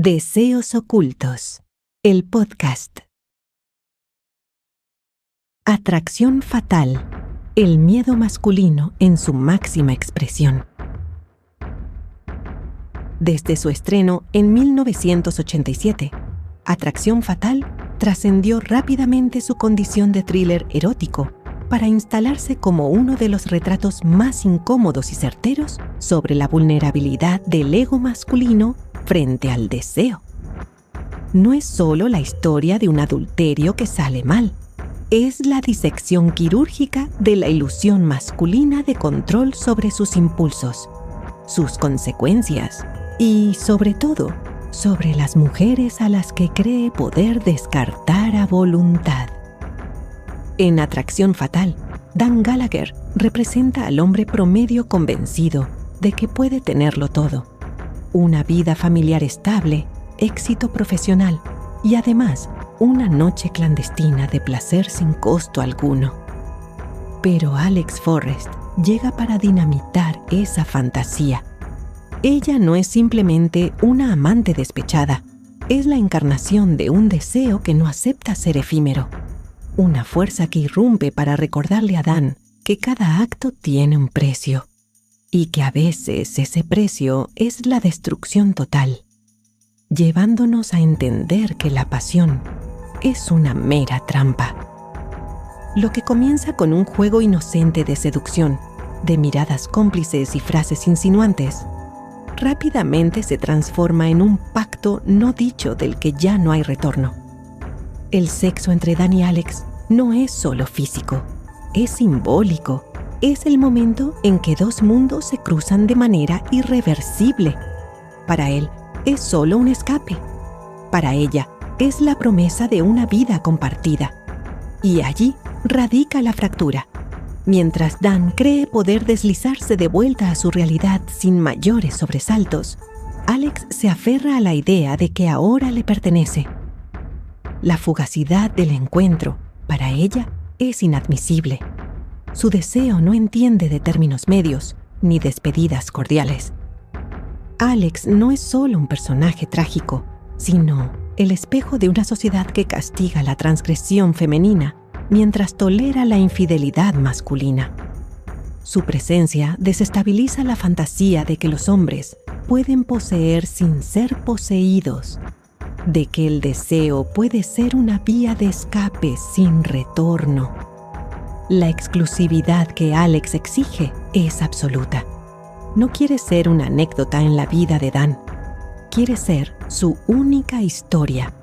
Deseos ocultos, el podcast. Atracción fatal, el miedo masculino en su máxima expresión. Desde su estreno en 1987, Atracción fatal trascendió rápidamente su condición de thriller erótico para instalarse como uno de los retratos más incómodos y certeros sobre la vulnerabilidad del ego masculino frente al deseo. No es solo la historia de un adulterio que sale mal, es la disección quirúrgica de la ilusión masculina de control sobre sus impulsos, sus consecuencias y, sobre todo, sobre las mujeres a las que cree poder descartar a voluntad. En Atracción fatal, Dan Gallagher representa al hombre promedio convencido de que puede tenerlo todo: una vida familiar estable, éxito profesional y además una noche clandestina de placer sin costo alguno. Pero Alex Forrest llega para dinamitar esa fantasía. Ella no es simplemente una amante despechada, es la encarnación de un deseo que no acepta ser efímero, una fuerza que irrumpe para recordarle a Dan que cada acto tiene un precio y que a veces ese precio es la destrucción total, llevándonos a entender que la pasión es una mera trampa. Lo que comienza con un juego inocente de seducción, de miradas cómplices y frases insinuantes, rápidamente se transforma en un pacto no dicho del que ya no hay retorno. El sexo entre Dan y Alex no es solo físico, es simbólico. Es el momento en que dos mundos se cruzan de manera irreversible. Para él es solo un escape. Para ella es la promesa de una vida compartida. Y allí radica la fractura. Mientras Dan cree poder deslizarse de vuelta a su realidad sin mayores sobresaltos, Alex se aferra a la idea de que ahora le pertenece. La fugacidad del encuentro, para ella, es inadmisible. Su deseo no entiende de términos medios ni despedidas cordiales. Alex no es solo un personaje trágico, sino el espejo de una sociedad que castiga la transgresión femenina mientras tolera la infidelidad masculina. Su presencia desestabiliza la fantasía de que los hombres pueden poseer sin ser poseídos, de que el deseo puede ser una vía de escape sin retorno. La exclusividad que Alex exige es absoluta. No quiere ser una anécdota en la vida de Dan. Quiere ser su única historia.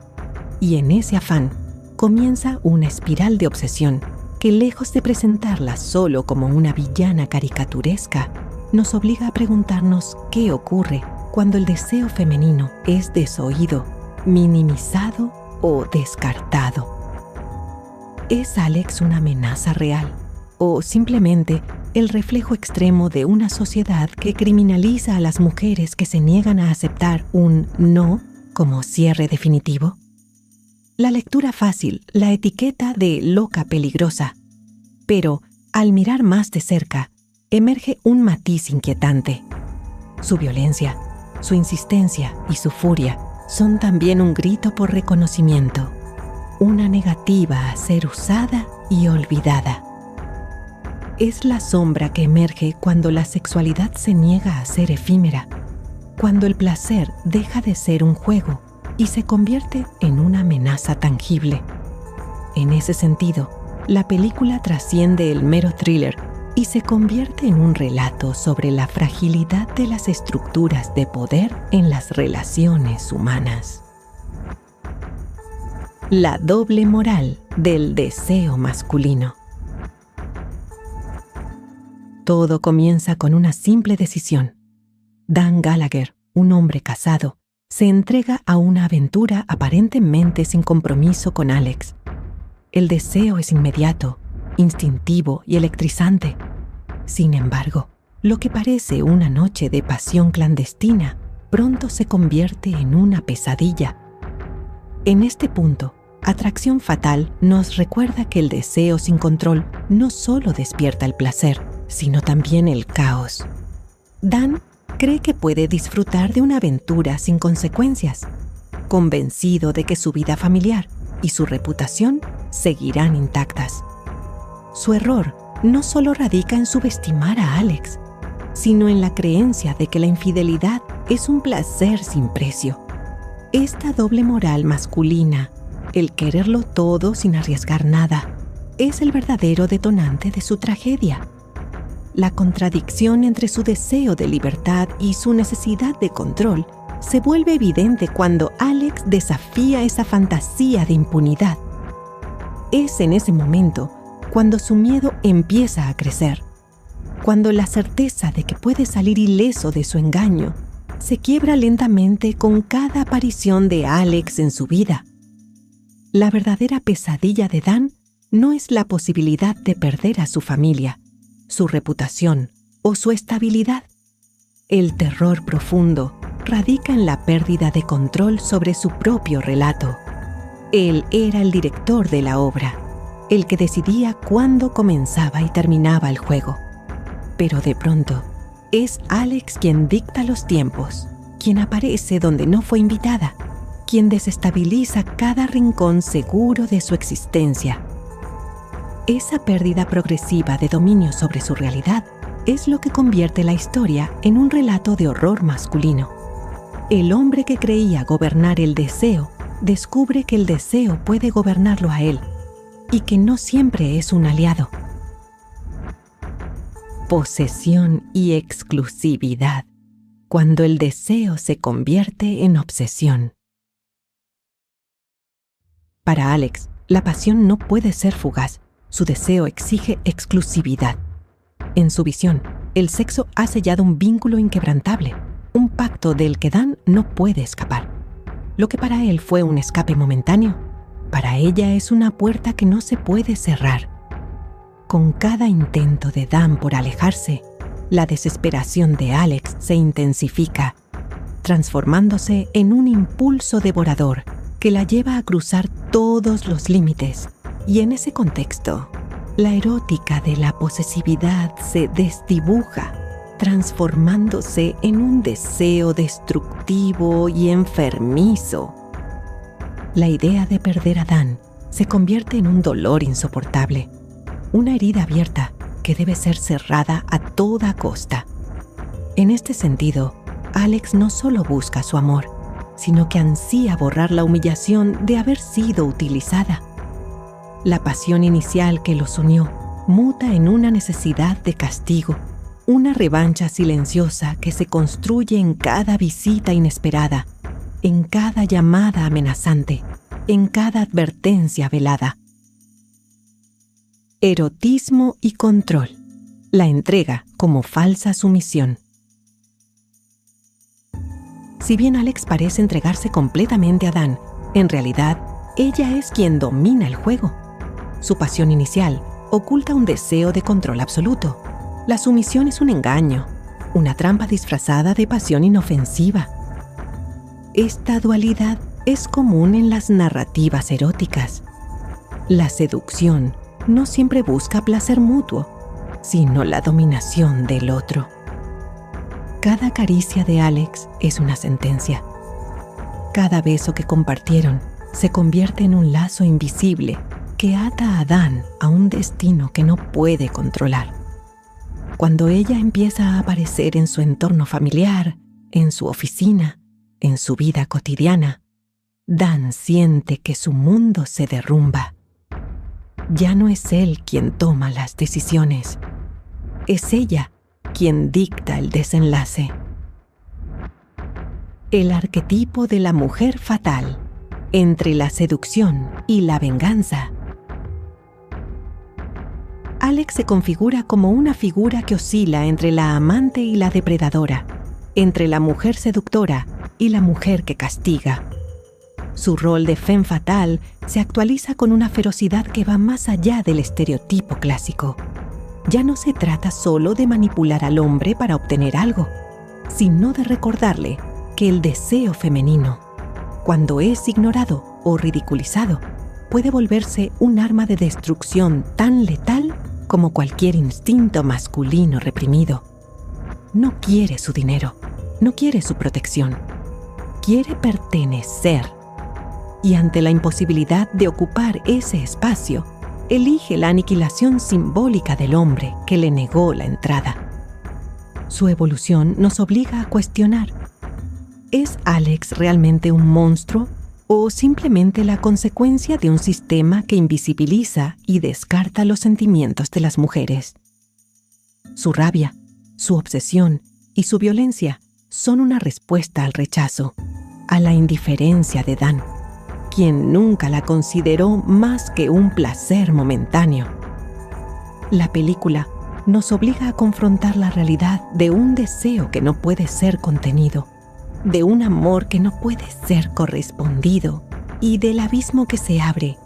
Y en ese afán comienza una espiral de obsesión que, lejos de presentarla solo como una villana caricaturesca, nos obliga a preguntarnos qué ocurre cuando el deseo femenino es desoído, minimizado o descartado. ¿Es Alex una amenaza real o simplemente el reflejo extremo de una sociedad que criminaliza a las mujeres que se niegan a aceptar un no como cierre definitivo? La lectura fácil la etiqueta de loca peligrosa, pero al mirar más de cerca emerge un matiz inquietante. Su violencia, su insistencia y su furia son también un grito por reconocimiento, una negativa a ser usada y olvidada. Es la sombra que emerge cuando la sexualidad se niega a ser efímera, cuando el placer deja de ser un juego y se convierte en una amenaza tangible. En ese sentido, la película trasciende el mero thriller y se convierte en un relato sobre la fragilidad de las estructuras de poder en las relaciones humanas. La doble moral del deseo masculino. Todo comienza con una simple decisión. Dan Gallagher, un hombre casado, se entrega a una aventura aparentemente sin compromiso con Alex. El deseo es inmediato, instintivo y electrizante. Sin embargo, lo que parece una noche de pasión clandestina pronto se convierte en una pesadilla. En este punto, Atracción fatal nos recuerda que el deseo sin control no solo despierta el placer, sino también el caos. Dan cree que puede disfrutar de una aventura sin consecuencias, convencido de que su vida familiar y su reputación seguirán intactas. Su error no solo radica en subestimar a Alex, sino en la creencia de que la infidelidad es un placer sin precio. Esta doble moral masculina, el quererlo todo sin arriesgar nada, es el verdadero detonante de su tragedia. La contradicción entre su deseo de libertad y su necesidad de control se vuelve evidente cuando Alex desafía esa fantasía de impunidad. Es en ese momento cuando su miedo empieza a crecer, cuando la certeza de que puede salir ileso de su engaño se quiebra lentamente con cada aparición de Alex en su vida. La verdadera pesadilla de Dan no es la posibilidad de perder a su familia, su reputación o su estabilidad. El terror profundo radica en la pérdida de control sobre su propio relato. Él era el director de la obra, el que decidía cuándo comenzaba y terminaba el juego. Pero de pronto, es Alex quien dicta los tiempos, quien aparece donde no fue invitada, quien desestabiliza cada rincón seguro de su existencia. Esa pérdida progresiva de dominio sobre su realidad es lo que convierte la historia en un relato de horror masculino. El hombre que creía gobernar el deseo descubre que el deseo puede gobernarlo a él y que no siempre es un aliado. Posesión y exclusividad, cuando el deseo se convierte en obsesión. Para Alex, la pasión no puede ser fugaz. Su deseo exige exclusividad. En su visión, el sexo ha sellado un vínculo inquebrantable, un pacto del que Dan no puede escapar. Lo que para él fue un escape momentáneo, para ella es una puerta que no se puede cerrar. Con cada intento de Dan por alejarse, la desesperación de Alex se intensifica, transformándose en un impulso devorador que la lleva a cruzar todos los límites. Y en ese contexto, la erótica de la posesividad se desdibuja, transformándose en un deseo destructivo y enfermizo. La idea de perder a Dan se convierte en un dolor insoportable, una herida abierta que debe ser cerrada a toda costa. En este sentido, Alex no solo busca su amor, sino que ansía borrar la humillación de haber sido utilizada. La pasión inicial que los unió muta en una necesidad de castigo, una revancha silenciosa que se construye en cada visita inesperada, en cada llamada amenazante, en cada advertencia velada. Erotismo y control. La entrega como falsa sumisión. Si bien Alex parece entregarse completamente a Dan, en realidad, ella es quien domina el juego. Su pasión inicial oculta un deseo de control absoluto. La sumisión es un engaño, una trampa disfrazada de pasión inofensiva. Esta dualidad es común en las narrativas eróticas. La seducción no siempre busca placer mutuo, sino la dominación del otro. Cada caricia de Alex es una sentencia. Cada beso que compartieron se convierte en un lazo invisible que ata a Dan a un destino que no puede controlar. Cuando ella empieza a aparecer en su entorno familiar, en su oficina, en su vida cotidiana, Dan siente que su mundo se derrumba. Ya no es él quien toma las decisiones, es ella quien dicta el desenlace. El arquetipo de la mujer fatal, entre la seducción y la venganza. Alex se configura como una figura que oscila entre la amante y la depredadora, entre la mujer seductora y la mujer que castiga. Su rol de femme fatale se actualiza con una ferocidad que va más allá del estereotipo clásico. Ya no se trata solo de manipular al hombre para obtener algo, sino de recordarle que el deseo femenino, cuando es ignorado o ridiculizado, puede volverse un arma de destrucción tan letal como cualquier instinto masculino reprimido. No quiere su dinero, no quiere su protección. Quiere pertenecer y ante la imposibilidad de ocupar ese espacio, elige la aniquilación simbólica del hombre que le negó la entrada. Su evolución nos obliga a cuestionar: ¿es Alex realmente un monstruo o simplemente la consecuencia de un sistema que invisibiliza y descarta los sentimientos de las mujeres? Su rabia, su obsesión y su violencia son una respuesta al rechazo, a la indiferencia de Dan, quien nunca la consideró más que un placer momentáneo. La película nos obliga a confrontar la realidad de un deseo que no puede ser contenido, de un amor que no puede ser correspondido y del abismo que se abre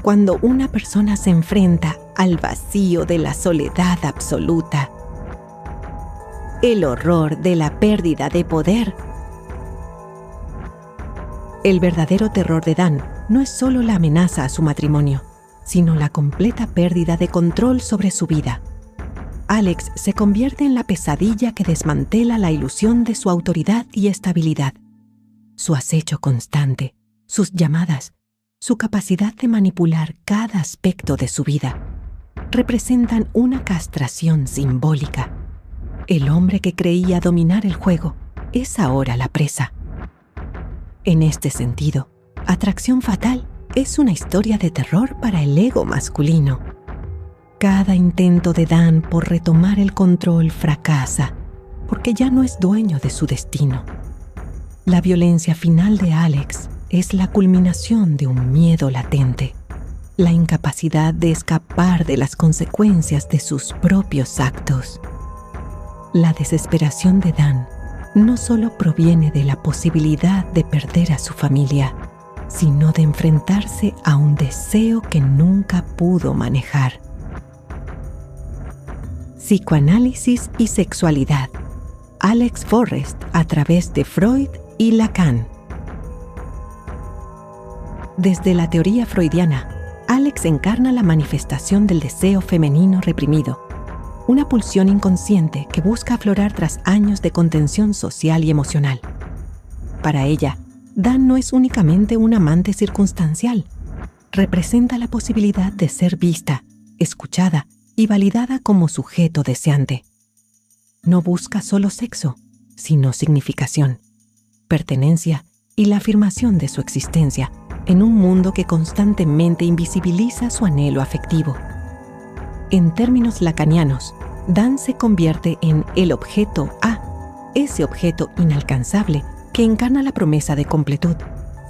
cuando una persona se enfrenta al vacío de la soledad absoluta. El horror de la pérdida de poder. El verdadero terror de Dan no es solo la amenaza a su matrimonio, sino la completa pérdida de control sobre su vida. Alex se convierte en la pesadilla que desmantela la ilusión de su autoridad y estabilidad. Su acecho constante, sus llamadas, su capacidad de manipular cada aspecto de su vida, representan una castración simbólica. El hombre que creía dominar el juego es ahora la presa. En este sentido, Atracción Fatal es una historia de terror para el ego masculino. Cada intento de Dan por retomar el control fracasa, porque ya no es dueño de su destino. La violencia final de Alex es la culminación de un miedo latente, la incapacidad de escapar de las consecuencias de sus propios actos. La desesperación de Dan no solo proviene de la posibilidad de perder a su familia, sino de enfrentarse a un deseo que nunca pudo manejar. Psicoanálisis y sexualidad. Alex Forrest a través de Freud y Lacan. Desde la teoría freudiana, Alex encarna la manifestación del deseo femenino reprimido, una pulsión inconsciente que busca aflorar tras años de contención social y emocional. Para ella, Dan no es únicamente un amante circunstancial, representa la posibilidad de ser vista, escuchada y validada como sujeto deseante. No busca solo sexo, sino significación, pertenencia y la afirmación de su existencia en un mundo que constantemente invisibiliza su anhelo afectivo. En términos lacanianos, Dan se convierte en el objeto A, ese objeto inalcanzable que encarna la promesa de completud,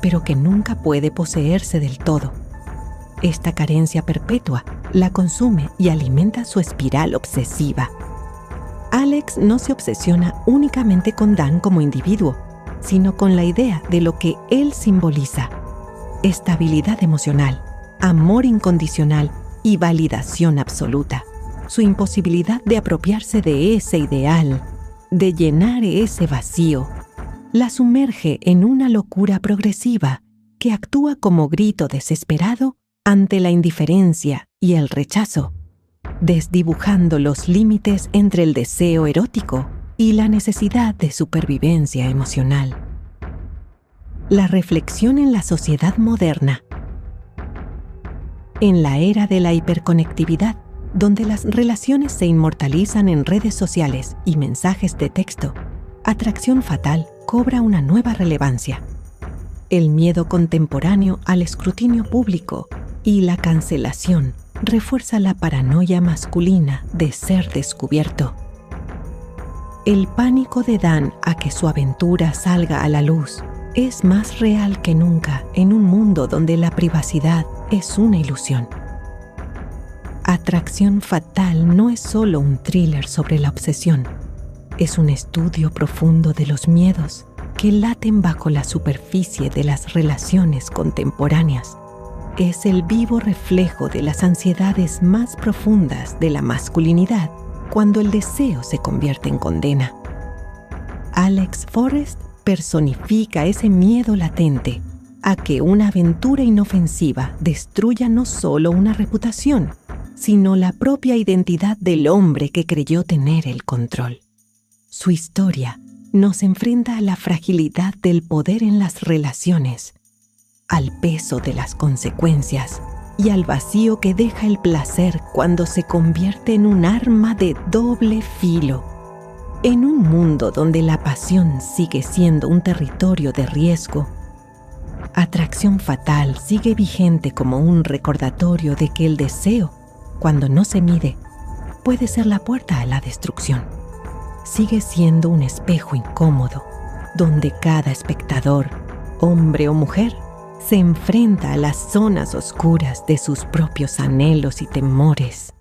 pero que nunca puede poseerse del todo. Esta carencia perpetua la consume y alimenta su espiral obsesiva. Alex no se obsesiona únicamente con Dan como individuo, sino con la idea de lo que él simboliza: estabilidad emocional, amor incondicional y validación absoluta. Su imposibilidad de apropiarse de ese ideal, de llenar ese vacío, la sumerge en una locura progresiva que actúa como grito desesperado ante la indiferencia y el rechazo, desdibujando los límites entre el deseo erótico y la necesidad de supervivencia emocional. La reflexión en la sociedad moderna. En la era de la hiperconectividad, donde las relaciones se inmortalizan en redes sociales y mensajes de texto, Atracción Fatal cobra una nueva relevancia. El miedo contemporáneo al escrutinio público y la cancelación refuerza la paranoia masculina de ser descubierto. El pánico de Dan a que su aventura salga a la luz es más real que nunca en un mundo donde la privacidad es una ilusión. Atracción Fatal no es solo un thriller sobre la obsesión, es un estudio profundo de los miedos que laten bajo la superficie de las relaciones contemporáneas. Es el vivo reflejo de las ansiedades más profundas de la masculinidad cuando el deseo se convierte en condena. Alex Forrest personifica ese miedo latente a que una aventura inofensiva destruya no solo una reputación, sino la propia identidad del hombre que creyó tener el control. Su historia nos enfrenta a la fragilidad del poder en las relaciones, al peso de las consecuencias y al vacío que deja el placer cuando se convierte en un arma de doble filo. En un mundo donde la pasión sigue siendo un territorio de riesgo, Atracción Fatal sigue vigente como un recordatorio de que el deseo, cuando no se mide, puede ser la puerta a la destrucción. Sigue siendo un espejo incómodo, donde cada espectador, hombre o mujer, se enfrenta a las zonas oscuras de sus propios anhelos y temores.